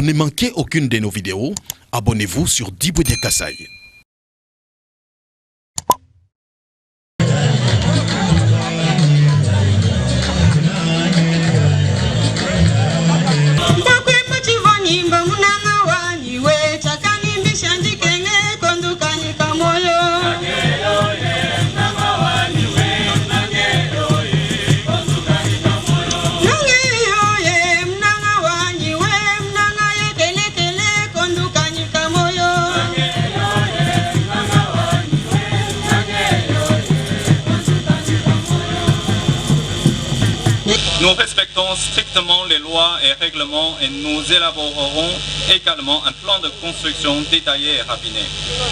ne manquez aucune de nos vidéos, abonnez-vous sur Diboudia Kasai. Nous respectons strictement les lois et règlements et nous élaborerons également un plan de construction détaillé et raffiné.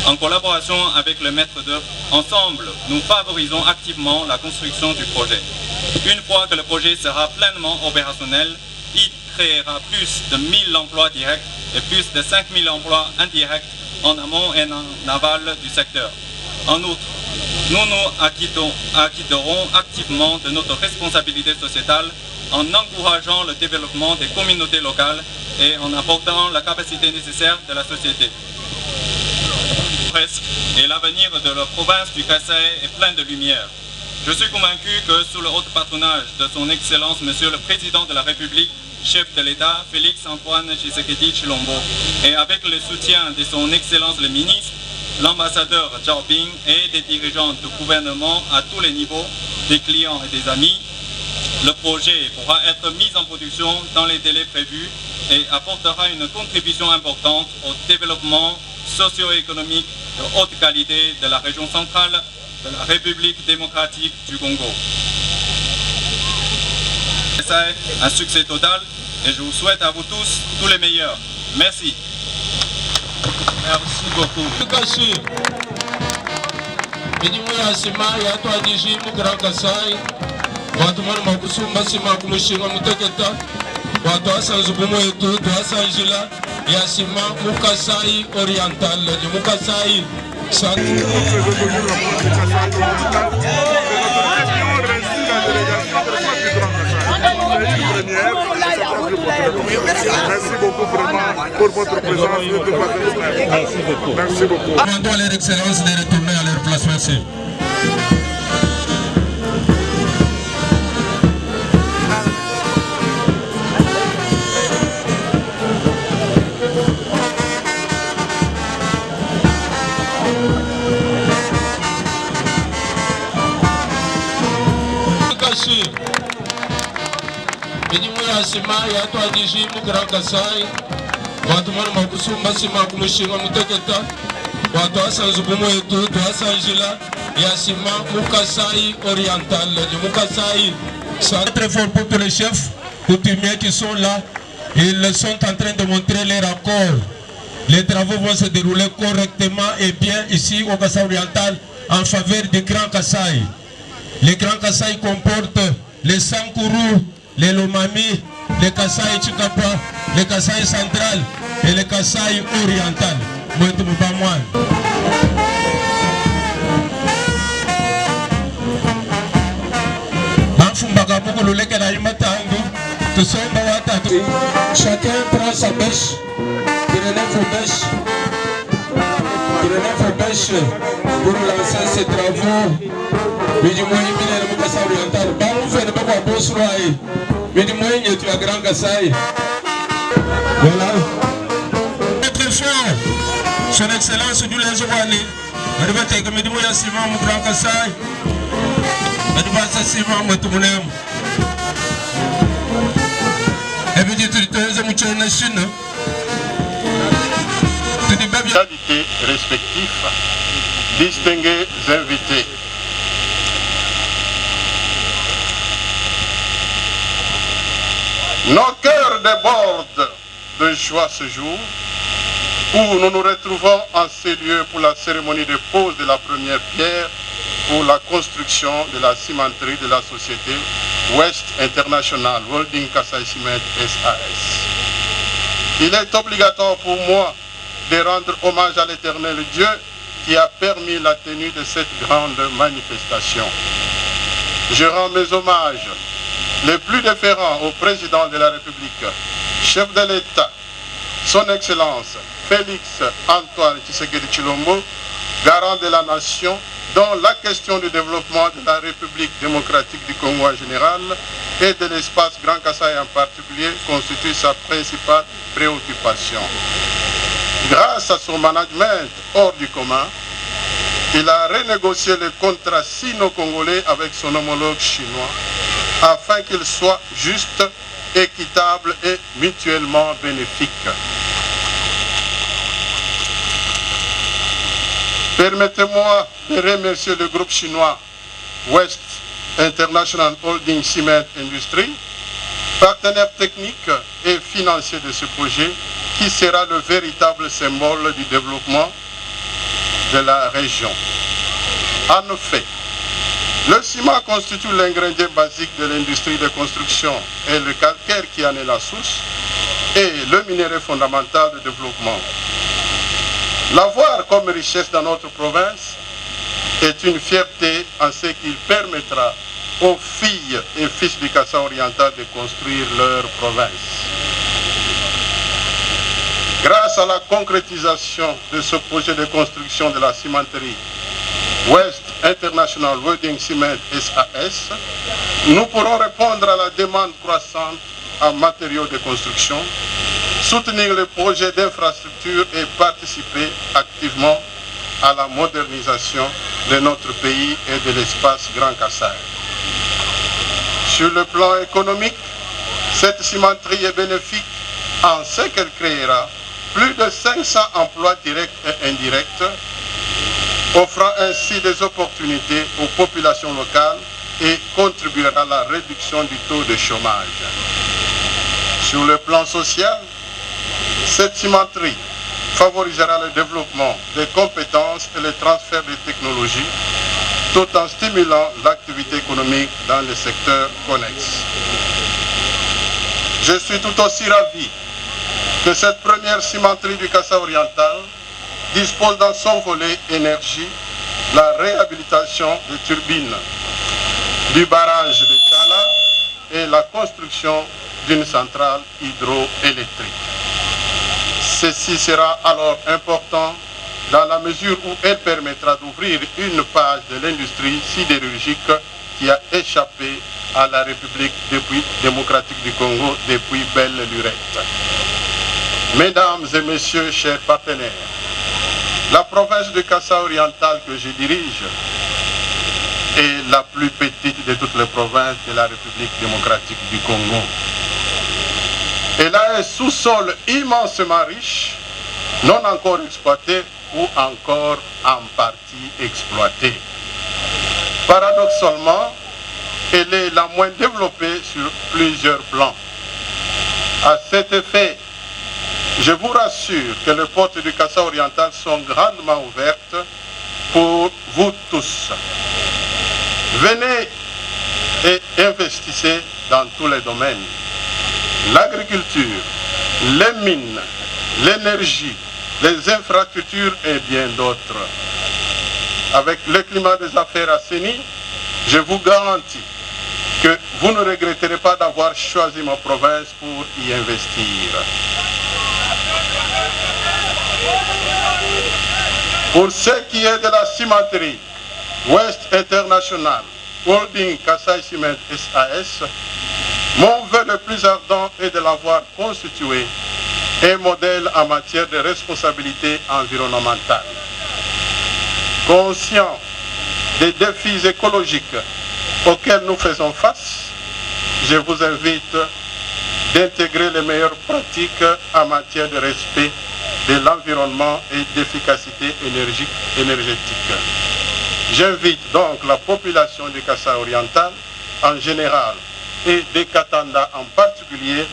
En collaboration avec le maître d'œuvre, ensemble, nous favorisons activement la construction du projet. Une fois que le projet sera pleinement opérationnel, il créera plus de 1000 emplois directs et plus de 5000 emplois indirects en amont et en aval du secteur. En outre, nous nous acquitterons activement de notre responsabilité sociétale en encourageant le développement des communautés locales et en apportant la capacité nécessaire de la société. Et l'avenir de la province du Kasaï est plein de lumière. Je suis convaincu que sous le haut patronage de son Excellence Monsieur le Président de la République, chef de l'État, Félix Antoine Tshisekedi Tshilombo, et avec le soutien de son Excellence le ministre, l'ambassadeur Zhao Bing et des dirigeants du gouvernement à tous les niveaux, des clients et des amis, le projet pourra être mis en production dans les délais prévus et apportera une contribution importante au développement socio-économique de haute qualité de la région centrale de la République démocratique du Congo. C'est un succès total et je vous souhaite à vous tous tous les meilleurs. Merci. Merci beaucoup. Merci beaucoup vraiment pour votre présence. Merci beaucoup. Merci beaucoup. Demandons à leur excellence de retourner à leur place. Merci. Sima ya to adiji mu Grand Kasai watu mwana makusumba sima kumushinga muteketa watu asanzugumu etu to asanjila ya sima mu Kasai oriental du mu Kasai. C'est très fort pour tous les chefs coutumiers qui sont là. Ils sont en train de montrer les raccords. Les travaux vont se dérouler correctement et bien ici au Kasai oriental en faveur du Grand Kasai. Le Grand Kasai comporte les Sankourou, les Lomami, le Kasaï Chikapa, le Kasaï central et le Kasaï oriental. Chacun prend sa bêche, qui relève vos bêches, pour lancer ses travaux. Mais du moins, il Kasaï oriental. Mais du moins, tu as Grand Kasaï. Voilà. Très fort. Son Excellence du Lezouani. Arrivé comme du moins, Simon, mon Grand Kasaï. Advance Simon, mon Toumoulem. Et puis, tu es un nation. Qualités respectifs, distingués invités. Nos cœurs débordent de joie ce jour où nous nous retrouvons en ces lieux pour la cérémonie de pose de la première pierre pour la construction de la cimenterie de la société West International Holding Kasai Cement SAS. Il est obligatoire pour moi de rendre hommage à l'Éternel Dieu qui a permis la tenue de cette grande manifestation. Je rends mes hommages les plus déférents au président de la République, chef de l'État, Son Excellence Félix Antoine Tshisekedi Tshilombo, garant de la nation, dont la question du développement de la République démocratique du Congo en général et de l'espace Grand Kasaï en particulier constitue sa principale préoccupation. Grâce à son management hors du commun, il a renégocié le contrat sino-congolais avec son homologue chinois afin qu'il soit juste, équitable et mutuellement bénéfique. Permettez-moi de remercier le groupe chinois West International Holding Cement Industry, partenaire technique et financier de ce projet, qui sera le véritable symbole du développement de la région. En effet, le ciment constitue l'ingrédient basique de l'industrie de construction et le calcaire qui en est la source et le minerai fondamental de développement. L'avoir comme richesse dans notre province est une fierté en ce qu'il permettra aux filles et fils du Kasaï oriental de construire leur province. Grâce à la concrétisation de ce projet de construction de la cimenterie West International Holding Cement SAS, nous pourrons répondre à la demande croissante en matériaux de construction, soutenir les projets d'infrastructure et participer activement à la modernisation de notre pays et de l'espace Grand Kasaï. Sur le plan économique, cette cimenterie est bénéfique en ce qu'elle créera plus de 500 emplois directs et indirects, offrant ainsi des opportunités aux populations locales et contribuera à la réduction du taux de chômage. Sur le plan social, cette cimenterie favorisera le développement des compétences et le transfert des technologies, tout en stimulant l'activité économique dans les secteurs connexes. Je suis tout aussi ravi que cette première cimenterie du Kasaï oriental dispose dans son volet énergie la réhabilitation des turbines du barrage de Tchala et la construction d'une centrale hydroélectrique. Ceci sera alors important dans la mesure où elle permettra d'ouvrir une page de l'industrie sidérurgique qui a échappé à la République démocratique du Congo depuis belle lurette. Mesdames et messieurs, chers partenaires, la province du Kasaï oriental que je dirige est la plus petite de toutes les provinces de la République démocratique du Congo. Elle a un sous-sol immensement riche, non encore exploité ou encore en partie exploité. Paradoxalement, elle est la moins développée sur plusieurs plans. À cet effet, je vous rassure que les portes du Kasaï oriental sont grandement ouvertes pour vous tous. Venez et investissez dans tous les domaines. L'agriculture, les mines, l'énergie, les infrastructures et bien d'autres. Avec le climat des affaires assaini, je vous garantis que vous ne regretterez pas d'avoir choisi ma province pour y investir. Pour ce qui est de la cimenterie West International Holding Kasaï Cement SAS, mon vœu le plus ardent est de l'avoir constitué un modèle en matière de responsabilité environnementale. Conscient des défis écologiques auxquels nous faisons face, je vous invite d'intégrer les meilleures pratiques en matière de respect de l'environnement et d'efficacité énergétique. J'invite donc la population du Kasaï oriental en général et des Katanda en particulier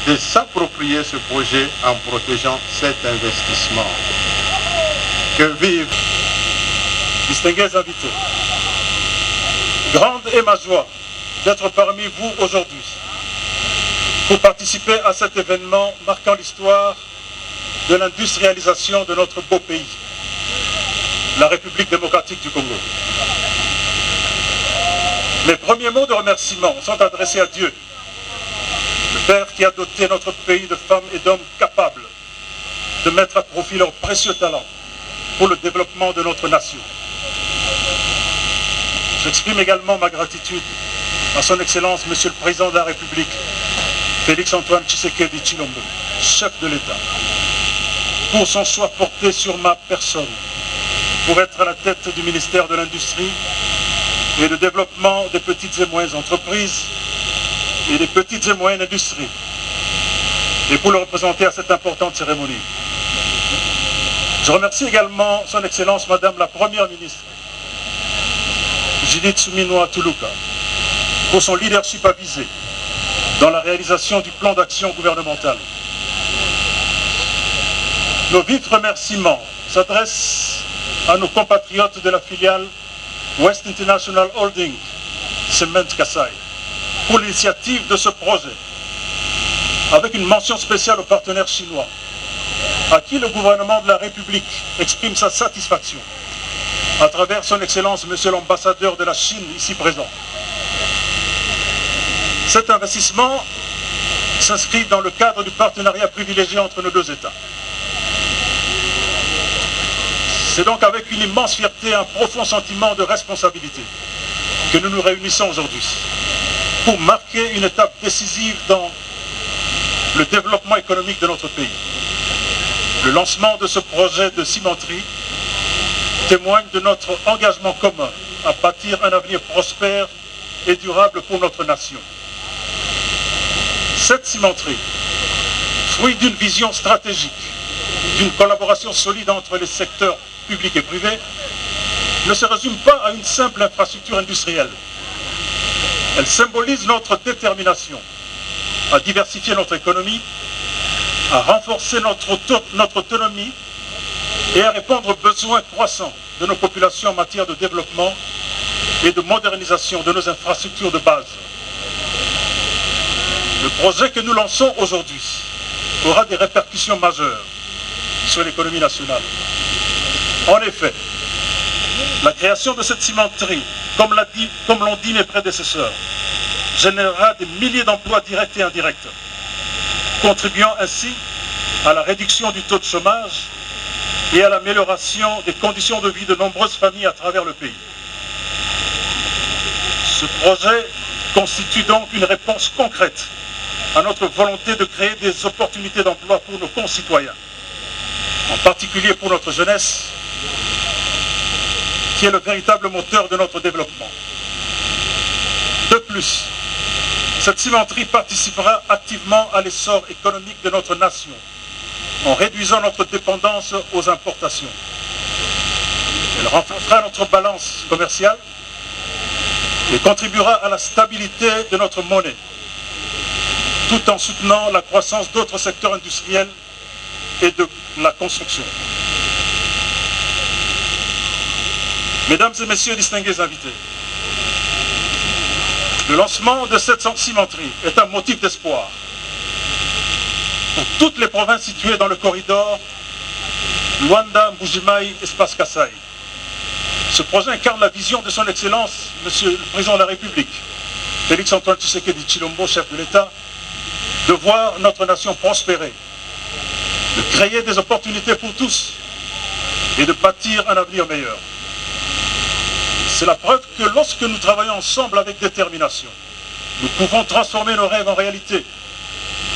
de s'approprier ce projet en protégeant cet investissement. Que vive! Distingués invités, grande est ma joie d'être parmi vous aujourd'hui pour participer à cet événement marquant l'histoire de l'industrialisation de notre beau pays, la République démocratique du Congo. Mes premiers mots de remerciement sont adressés à Dieu, le Père qui a doté notre pays de femmes et d'hommes capables de mettre à profit leurs précieux talents pour le développement de notre nation. J'exprime également ma gratitude à son Excellence, Monsieur le Président de la République, Félix-Antoine Tshisekedi Tshilombo, chef de l'État, pour son choix porté sur ma personne, pour être à la tête du ministère de l'Industrie et du développement des petites et moyennes entreprises et des petites et moyennes industries, et pour le représenter à cette importante cérémonie. Je remercie également son Excellence Madame la Première ministre, Judith Suminwa Tuluka, pour son leadership avisé dans la réalisation du plan d'action gouvernemental. Nos vifs remerciements s'adressent à nos compatriotes de la filiale West International Holding Cement Kasai pour l'initiative de ce projet, avec une mention spéciale aux partenaires chinois, à qui le gouvernement de la République exprime sa satisfaction à travers son Excellence, Monsieur l'ambassadeur de la Chine ici présent. Cet investissement s'inscrit dans le cadre du partenariat privilégié entre nos deux États. C'est donc avec une immense fierté et un profond sentiment de responsabilité que nous nous réunissons aujourd'hui pour marquer une étape décisive dans le développement économique de notre pays. Le lancement de ce projet de cimenterie témoigne de notre engagement commun à bâtir un avenir prospère et durable pour notre nation. Cette cimenterie, fruit d'une vision stratégique, d'une collaboration solide entre les secteurs publics et privés, ne se résume pas à une simple infrastructure industrielle. Elle symbolise notre détermination à diversifier notre économie, à renforcer notre autonomie et à répondre aux besoins croissants de nos populations en matière de développement et de modernisation de nos infrastructures de base. Le projet que nous lançons aujourd'hui aura des répercussions majeures sur l'économie nationale. En effet, la création de cette cimenterie, comme l'ont dit mes prédécesseurs, générera des milliers d'emplois directs et indirects, contribuant ainsi à la réduction du taux de chômage et à l'amélioration des conditions de vie de nombreuses familles à travers le pays. Ce projet constitue donc une réponse concrète à notre volonté de créer des opportunités d'emploi pour nos concitoyens, en particulier pour notre jeunesse, qui est le véritable moteur de notre développement. De plus, cette cimenterie participera activement à l'essor économique de notre nation, en réduisant notre dépendance aux importations. Elle renforcera notre balance commerciale et contribuera à la stabilité de notre monnaie, tout en soutenant la croissance d'autres secteurs industriels et de la construction. Mesdames et messieurs distingués invités, le lancement de cette cimenterie est un motif d'espoir pour toutes les provinces situées dans le corridor Luanda, Mbujimayi, Espace Kasai. Ce projet incarne la vision de son Excellence, Monsieur le Président de la République, Félix-Antoine Tshisekedi Tshilombo, chef de l'État, de voir notre nation prospérer, de créer des opportunités pour tous et de bâtir un avenir meilleur. C'est la preuve que lorsque nous travaillons ensemble avec détermination, nous pouvons transformer nos rêves en réalité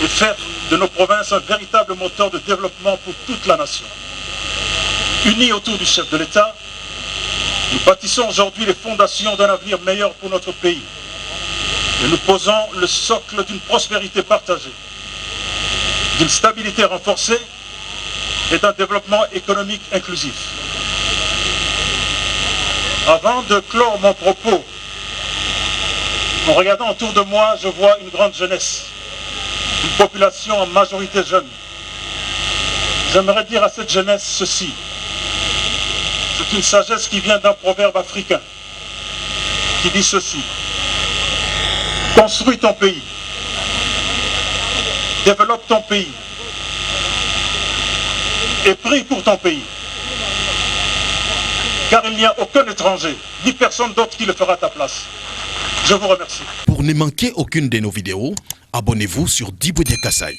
et faire de nos provinces un véritable moteur de développement pour toute la nation. Unis autour du chef de l'État, nous bâtissons aujourd'hui les fondations d'un avenir meilleur pour notre pays. Et nous posons le socle d'une prospérité partagée, d'une stabilité renforcée et d'un développement économique inclusif. Avant de clore mon propos, en regardant autour de moi, je vois une grande jeunesse, une population en majorité jeune. J'aimerais dire à cette jeunesse ceci. C'est une sagesse qui vient d'un proverbe africain qui dit ceci. Construis ton pays, développe ton pays et prie pour ton pays. Car il n'y a aucun étranger, ni personne d'autre qui le fera à ta place. Je vous remercie. Pour ne manquer aucune de nos vidéos, abonnez-vous sur Diboudia Kasai.